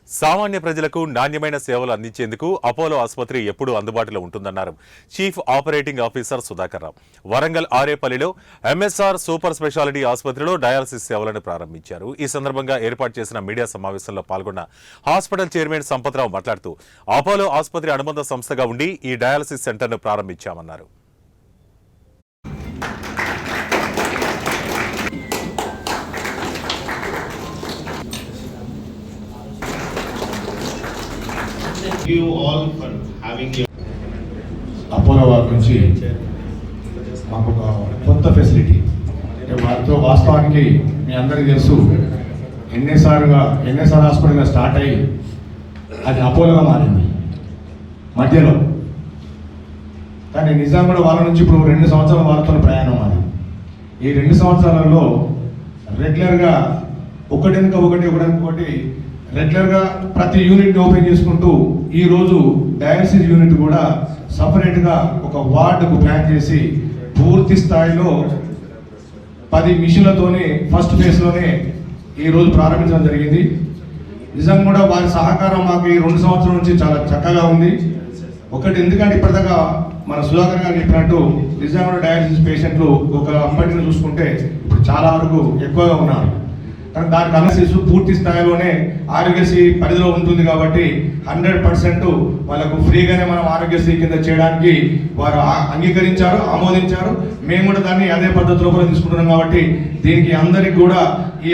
సామాన్య ప్రజలకు నాణ్యమైన సేవలు అందించేందుకు అపోలో ఆసుపత్రి ఎప్పుడూ అందుబాటులో ఉంటుందన్నారు చీఫ్ ఆపరేటింగ్ ఆఫీసర్ సుధాకర్ రావు. వరంగల్ ఆరేపల్లిలో ఎంఎస్ఆర్ సూపర్ స్పెషాలిటీ ఆసుపత్రిలో డయాలసిస్ సేవలను ప్రారంభించారు. ఈ సందర్భంగా ఏర్పాటు చేసిన మీడియా సమావేశంలో పాల్గొన్న హాస్పిటల్ చైర్మన్ సంపత్రావు మాట్లాడుతూ అపోలో ఆసుపత్రి అనుబంధ సంస్థగా ఉండి ఈ డయాలసిస్ సెంటర్ను ప్రారంభించామన్నారు. అపోలో వారి నుంచి మాకు ఒక కొత్త ఫెసిలిటీ వారితో వాస్తవానికి మీ అందరికీ తెలుసు ఎన్ఎస్ఆర్ హాస్పిటల్గా స్టార్ట్ అయ్యి అది అపోలోగా మారింది మధ్యలో. కానీ నిజాం కూడా వాళ్ళ నుంచి ఇప్పుడు 2 సంవత్సరాల వాళ్ళతో ప్రయాణం అది. ఈ 2 సంవత్సరాలలో రెగ్యులర్గా ఒకటి రెగ్యులర్గా ప్రతి యూనిట్ ఓపెన్ చేసుకుంటూ ఈరోజు డయాలసిస్ యూనిట్ కూడా సపరేట్గా ఒక వార్డుకు ప్లాన్ చేసి పూర్తి స్థాయిలో 10 మిషన్లతోనే ఫస్ట్ ఫేజ్లోనే ఈరోజు ప్రారంభించడం జరిగింది. నిజంగా కూడా వారి సహకారం మాకు ఈ 2 సంవత్సరాల నుంచి చాలా చక్కగా ఉంది. ఒకటి ఎందుకంటే ఇప్పటిదాకా మన సుధాకర్ గారు చెప్పినట్టు నిజంగా కూడా డయాలసిస్ పేషెంట్లు ఒక అంబటిని చూసుకుంటే ఇప్పుడు చాలా వరకు ఎక్కువగా ఉన్నారు. కానీ దానికి అనాలిసిస్ పూర్తి స్థాయిలోనే ఆరోగ్యశ్రీ పరిధిలో ఉంటుంది కాబట్టి 100% వాళ్ళకు ఫ్రీగానే మనం ఆరోగ్యశ్రీ కింద చేయడానికి వారు అంగీకరించారు, ఆమోదించారు. మేము కూడా దాన్ని అదే పద్ధతిలో కూడా తీసుకుంటున్నాం కాబట్టి దీనికి అందరికి కూడా ఈ